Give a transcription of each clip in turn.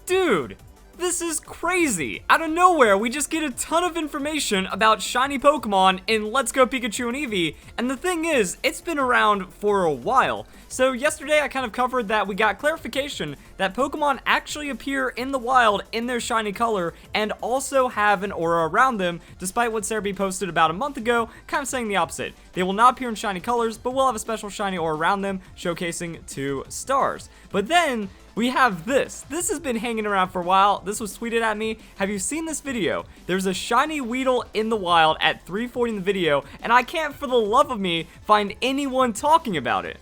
Dude, this is crazy. Out of nowhere, we just get a ton of information about shiny Pokemon in Let's Go Pikachu and Eevee, and the thing is, it's been around for a while. So yesterday I kind of covered that we got clarification that Pokemon actually appear in the wild in their shiny color and also have an aura around them, despite what Sarah B posted about a month ago, kind of saying the opposite. They will not appear in shiny colors, but will have a special shiny aura around them, showcasing 2 stars. But then, we have this. This has been hanging around for a while. This was tweeted at me. Have you seen this video? There's a shiny Weedle in the wild at 3:40 in the video, and I can't for the love of me find anyone talking about it.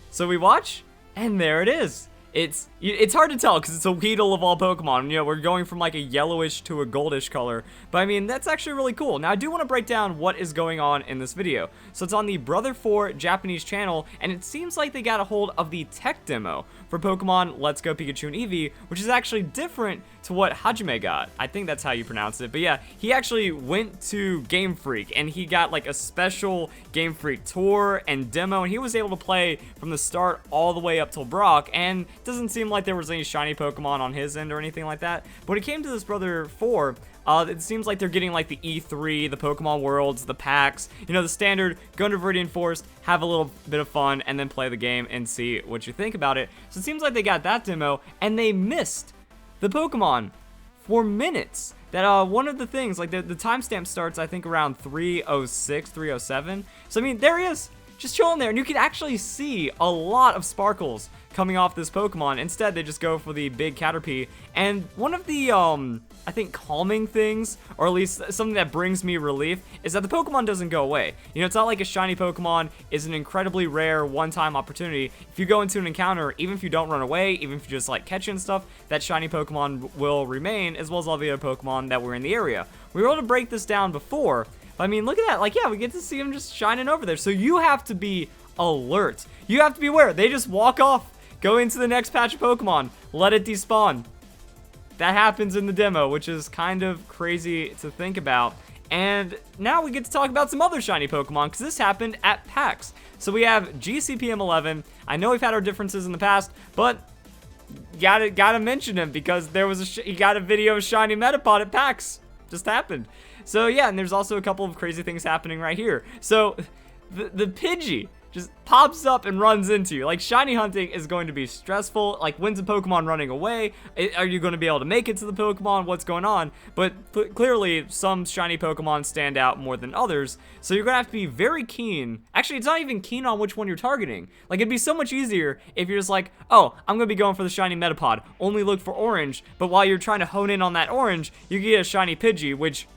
So we watch, and there it is. It's hard to tell because it's a Weedle of all Pokemon. You know, we're going from like a yellowish to a goldish color, but I mean, that's actually really cool. Now, I do want to break down what is going on in this video. So it's on the Brother 4 Japanese channel, and it seems like they got a hold of the tech demo for Pokemon Let's Go Pikachu and Eevee, which is actually different to what Hajime got. I think that's how you pronounce it, but yeah, he actually went to Game Freak, and he got like a special Game Freak tour and demo, and he was able to play from the start all the way up till Brock, and it doesn't seem like there was any shiny Pokemon on his end or anything like that. But when it came to this Brother 4, it seems like they're getting like the E3, the Pokemon Worlds, the packs, you know, the standard, go into Viridian Forest, have a little bit of fun, and then play the game and see what you think about it. So it seems like they got that demo, and they missed the Pokemon for minutes. That one of the things, like the timestamp starts, I think, around 3:06, 3:07. So I mean, there he is, just chilling there, and you can actually see a lot of sparkles coming off this Pokemon. Instead, they just go for the big Caterpie, and one of the, I think, calming things, or at least something that brings me relief, is that the Pokemon doesn't go away. You know, it's not like a shiny Pokemon is an incredibly rare one-time opportunity. If you go into an encounter, even if you don't run away, even if you just, like, catch it and stuff, that shiny Pokemon will remain, as well as all the other Pokemon that were in the area. We were able to break this down before, but I mean, look at that. Like, yeah, we get to see them just shining over there. So you have to be alert. You have to be aware. They just walk off, go into the next patch of Pokemon, let it despawn. That happens in the demo, which is kind of crazy to think about. And now we get to talk about some other shiny Pokemon, because this happened at PAX. So we have GCPM11. I know we've had our differences in the past, but gotta mention him, because there was he got a video of shiny Metapod at PAX. Just happened. So yeah, and there's also a couple of crazy things happening right here. So the Pidgey just pops up and runs into you. Like, shiny hunting is going to be stressful. Like, when's the Pokemon running away? Are you going to be able to make it to the Pokemon? What's going on? But clearly, some shiny Pokemon stand out more than others, so you're going to have to be very keen. Actually, it's not even keen on which one you're targeting. Like, it'd be so much easier if you're just like, oh, I'm going to be going for the shiny Metapod. Only look for orange, but while you're trying to hone in on that orange, you get a shiny Pidgey, which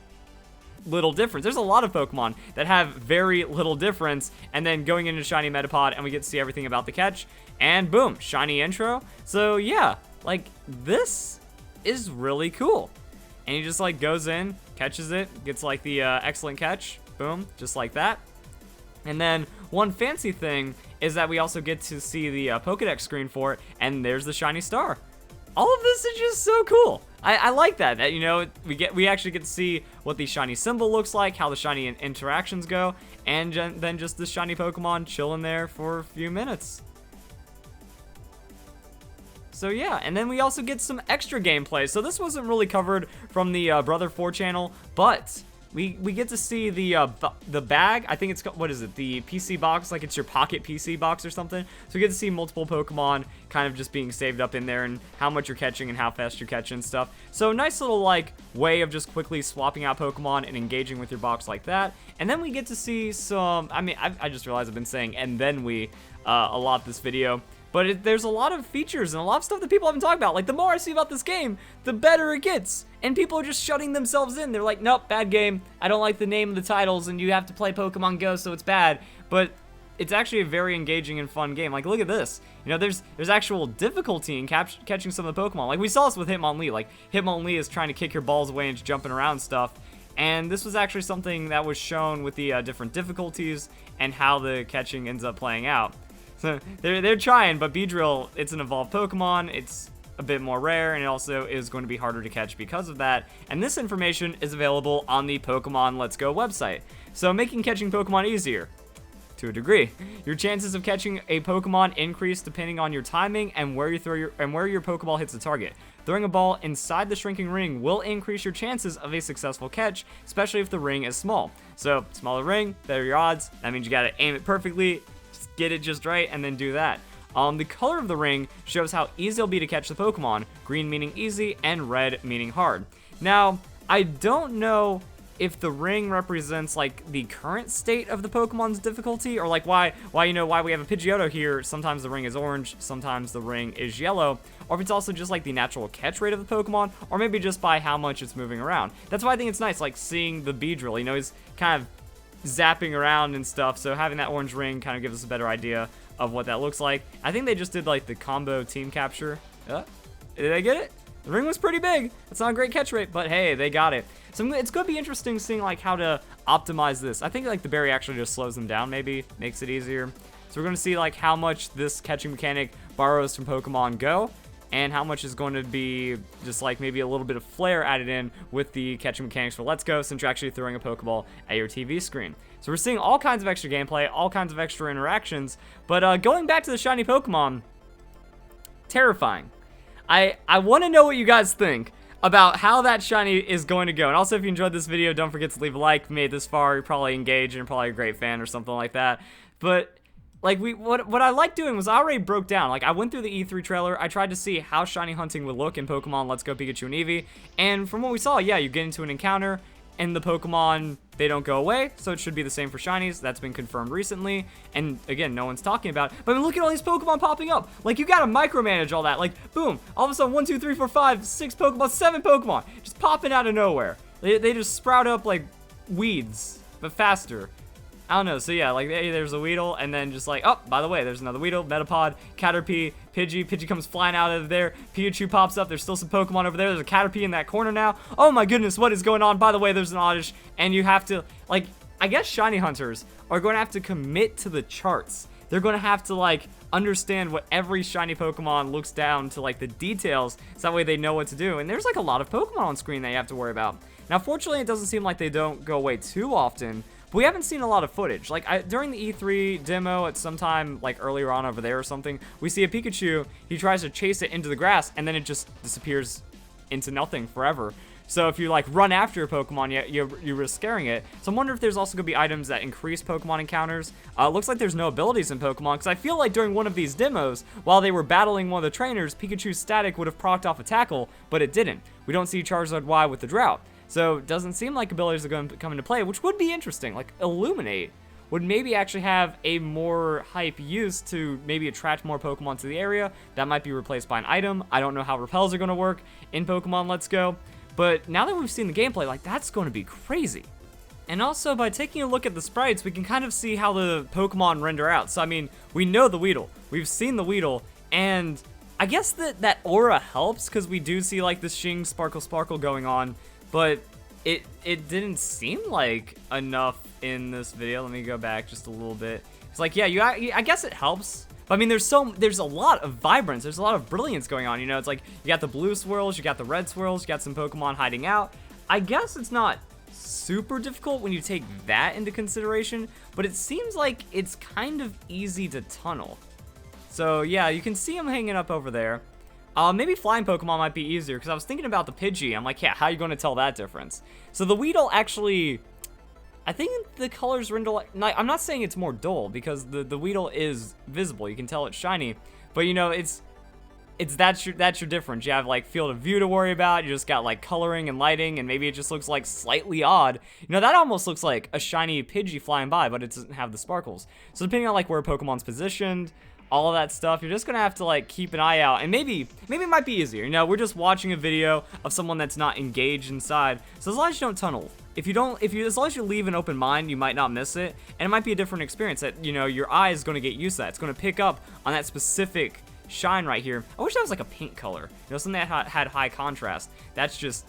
little difference. There's a lot of Pokemon that have very little difference, and then going into shiny Metapod, and we get to see everything about the catch, and boom, shiny intro. So yeah, like, this is really cool. And he just like goes in, catches it, gets like the excellent catch, boom, just like that. And then one fancy thing is that we also get to see the Pokedex screen for it, and there's the shiny star. All of this is just so cool. I like that, you know, we actually get to see what the shiny symbol looks like, how the shiny interactions go, and then just the shiny Pokemon chilling there for a few minutes. So yeah, and then we also get some extra gameplay. So this wasn't really covered from the Brother 4 channel, but we get to see the bag. I think it's, what is it, the PC box, like it's your pocket PC box or something. So we get to see multiple Pokemon kind of just being saved up in there, and how much you're catching and how fast you're catching and stuff. So nice little like way of just quickly swapping out Pokemon and engaging with your box like that. And then we get to see some, I mean, I just realized I've been saying and then we a lot this video. But there's a lot of features and a lot of stuff that people haven't talked about. Like, the more I see about this game, the better it gets. And people are just shutting themselves in. They're like, nope, bad game. I don't like the name of the titles, and you have to play Pokemon Go, so it's bad. But it's actually a very engaging and fun game. Like, look at this. You know, there's actual difficulty in catching some of the Pokemon. Like, we saw this with Hitmonlee. Like, Hitmonlee is trying to kick your balls away and just jumping around and stuff. And this was actually something that was shown with the different difficulties and how the catching ends up playing out. So they're trying, but Beedrill, it's an evolved Pokemon, it's a bit more rare, and it also is going to be harder to catch because of that. And this information is available on the Pokemon Let's Go website. So making catching Pokemon easier. to a degree. Your chances of catching a Pokemon increase depending on your timing and where you throw your Pokeball hits the target. Throwing a ball inside the shrinking ring will increase your chances of a successful catch, especially if the ring is small. So, smaller ring, better your odds. That means you gotta aim it perfectly, just get it just right, and then do that. The color of the ring shows how easy it'll be to catch the Pokemon, green meaning easy, and red meaning hard. Now, I don't know if the ring represents like the current state of the Pokemon's difficulty, or like why we have a Pidgeotto here, sometimes the ring is orange, sometimes the ring is yellow, or if it's also just like the natural catch rate of the Pokemon, or maybe just by how much it's moving around. That's why I think it's nice, like seeing the Beedrill, you know, he's kind of zapping around and stuff, so having that orange ring kind of gives us a better idea of what that looks like. I think they just did like the combo team capture. Did I get it? The ring was pretty big. It's not a great catch rate, but hey, they got it. So it's going to be interesting seeing like how to optimize this. I think like the berry actually just slows them down, maybe makes it easier. So we're going to see like how much this catching mechanic borrows from Pokemon Go, and how much is going to be just like maybe a little bit of flair added in with the catching mechanics for Let's Go, since you're actually throwing a Pokeball at your TV screen. So we're seeing all kinds of extra gameplay, all kinds of extra interactions, but going back to the shiny Pokemon, terrifying. I want to know what you guys think about how that shiny is going to go. And also, if you enjoyed this video, don't forget to leave a like. If you made it this far, you're probably engaged and you're probably a great fan or something like that. But like what I like doing was I already broke down. Like I went through the E3 trailer. I tried to see how shiny hunting would look in Pokemon Let's Go Pikachu and Eevee. And from what we saw, yeah, you get into an encounter and the Pokemon, they don't go away, so it should be the same for shinies. That's been confirmed recently, and again, no one's talking about it. But I mean, look at all these Pokemon popping up. Like, you gotta micromanage all that. Like, boom, all of a sudden, 1, 2, 3, 4, 5, 6 Pokemon, 7 Pokemon, just popping out of nowhere. They just sprout up like weeds, but faster. I don't know, so yeah, like, hey, there's a Weedle, and then just like, oh, by the way, there's another Weedle, Metapod, Caterpie, Pidgey comes flying out of there, Pikachu pops up, there's still some Pokemon over there, there's a Caterpie in that corner now. Oh my goodness, what is going on? By the way, there's an Oddish, and you have to, like, I guess shiny hunters are going to have to commit to the charts. They're going to have to, like, understand what every shiny Pokemon looks down to, like, the details, so that way they know what to do. And there's, like, a lot of Pokemon on screen that you have to worry about. Now, fortunately, it doesn't seem like they don't go away too often, but we haven't seen a lot of footage. Like, during the E3 demo at some time, like, earlier on over there or something, we see a Pikachu, he tries to chase it into the grass, and then it just disappears into nothing forever. So if you, like, run after your Pokemon, you risk scaring it. So I'm wondering if there's also going to be items that increase Pokemon encounters. Looks like there's no abilities in Pokemon, because I feel like during one of these demos, while they were battling one of the trainers, Pikachu's static would have procced off a tackle, but it didn't. We don't see Charizard Y with the Drought. So it doesn't seem like abilities are going to come into play, which would be interesting. Like, Illuminate would maybe actually have a more hype use to maybe attract more Pokemon to the area. That might be replaced by an item. I don't know how repels are going to work in Pokemon Let's Go. But now that we've seen the gameplay, like, that's going to be crazy. And also, by taking a look at the sprites, we can kind of see how the Pokemon render out. So, I mean, we know the Weedle. We've seen the Weedle, and I guess that aura helps, because we do see, like, this Shing Sparkle going on. But it didn't seem like enough in this video. Let me go back just a little bit. It's like, yeah, I guess it helps. But I mean, there's a lot of vibrance. There's a lot of brilliance going on. You know, it's like you got the blue swirls, you got the red swirls, you got some Pokemon hiding out. I guess it's not super difficult when you take that into consideration, but it seems like it's kind of easy to tunnel. So yeah, you can see them hanging up over there. Maybe flying Pokemon might be easier, because I was thinking about the Pidgey. I'm like, yeah, how are you going to tell that difference? So the Weedle actually, I think the colors render like, I'm not saying it's more dull, because the Weedle is visible. You can tell it's shiny, but you know, that's your difference. You have like field of view to worry about. You just got like coloring and lighting, and maybe it just looks like slightly odd. You know, that almost looks like a shiny Pidgey flying by, but it doesn't have the sparkles. So depending on like where Pokemon's positioned, all of that stuff, you're just gonna have to like keep an eye out, and maybe it might be easier. You know, we're just watching a video of someone that's not engaged inside. So as long as you don't tunnel, as long as you leave an open mind, you might not miss it, and it might be a different experience that, you know, your eye is gonna get used to that. It's gonna pick up on that specific shine right here. I wish that was like a paint color, you know, something that had high contrast. That's just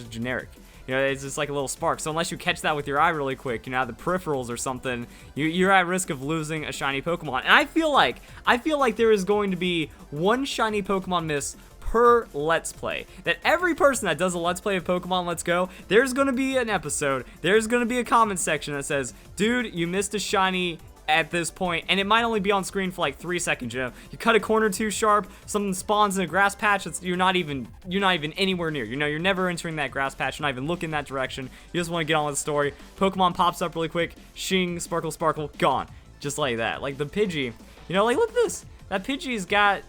generic. You know, it's just like a little spark. So unless you catch that with your eye really quick, you know, the peripherals or something, you're at risk of losing a shiny Pokemon. And I feel like there is going to be one shiny Pokemon miss per Let's Play. That every person that does a Let's Play of Pokemon Let's Go, there's gonna be an episode, there's gonna be a comment section that says, dude, you missed a shiny at this point, and it might only be on screen for like 3 seconds, you know. You cut a corner too sharp, something spawns in a grass patch that's you're not even anywhere near. You know, you're never entering that grass patch, you're not even looking that direction. You just want to get on with the story. Pokemon pops up really quick, shing, sparkle, sparkle, gone. Just like that. Like the Pidgey, you know, like look at this. That Pidgey's got,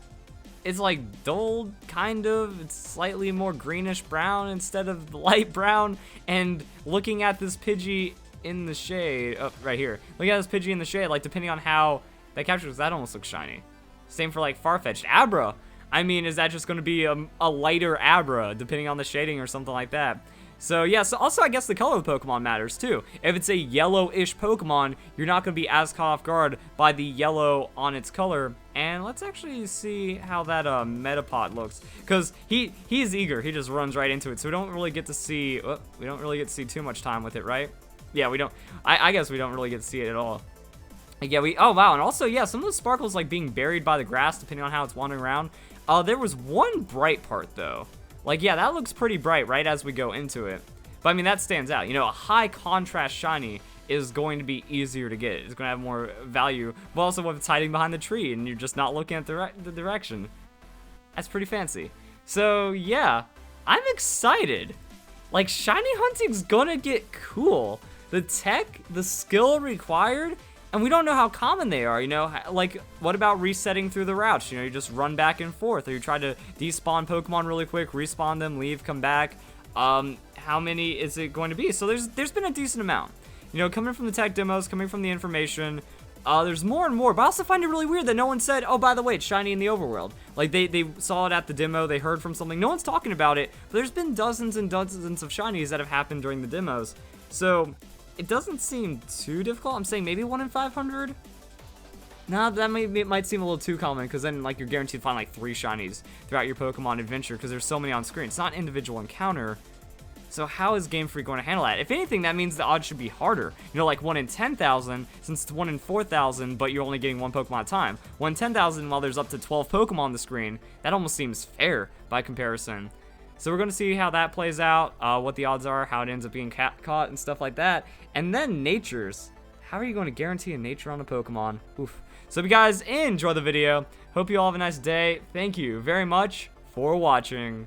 it's like dulled, kind of. It's slightly more greenish brown instead of light brown. And looking at this Pidgey in the shade, oh, right here. Look at this Pidgey in the shade, like depending on how that captures, that almost looks shiny. Same for like Farfetch'd. Abra, I mean, is that just going to be a lighter Abra depending on the shading or something like that? So yeah, so also I guess the color of the Pokemon matters too. If it's a yellowish Pokemon, you're not going to be as caught off guard by the yellow on its color. And let's actually see how that Metapod looks, because he's eager. He just runs right into it, so we don't really get to see too much time with it, right? Yeah, we don't. I guess we don't really get to see it at all. Yeah, oh wow, and also yeah, some of the sparkles like being buried by the grass depending on how it's wandering around. There was one bright part though. Like yeah, that looks pretty bright right as we go into it. But I mean that stands out. You know, a high contrast shiny is going to be easier to get. It's going to have more value. But also if it's hiding behind the tree and you're just not looking at the direction, that's pretty fancy. So yeah, I'm excited. Like shiny hunting's gonna get cool. The tech, the skill required, and we don't know how common they are, you know? Like, what about resetting through the routes? You know, you just run back and forth, or you try to despawn Pokemon really quick, respawn them, leave, come back. How many is it going to be? So there's been a decent amount. You know, coming from the tech demos, coming from the information, there's more and more, but I also find it really weird that no one said, oh, by the way, it's shiny in the overworld. Like, they saw it at the demo, they heard from something, no one's talking about it, but there's been dozens and dozens of shinies that have happened during the demos. So it doesn't seem too difficult. I'm saying maybe 1 in 500. Nah, that might seem a little too common, because then like you're guaranteed to find like 3 shinies throughout your Pokemon adventure, because there's so many on screen. It's not an individual encounter. So how is Game Freak going to handle that? If anything, that means the odds should be harder. You know, like 1 in 10,000, since it's 1 in 4,000, but you're only getting 1 Pokemon at a time. 1 in 10,000 while there's up to 12 Pokemon on the screen. That almost seems fair by comparison. So we're going to see how that plays out, what the odds are, how it ends up being caught and stuff like that. And then natures. How are you going to guarantee a nature on a Pokemon? Oof. So if you guys enjoy the video, hope you all have a nice day. Thank you very much for watching.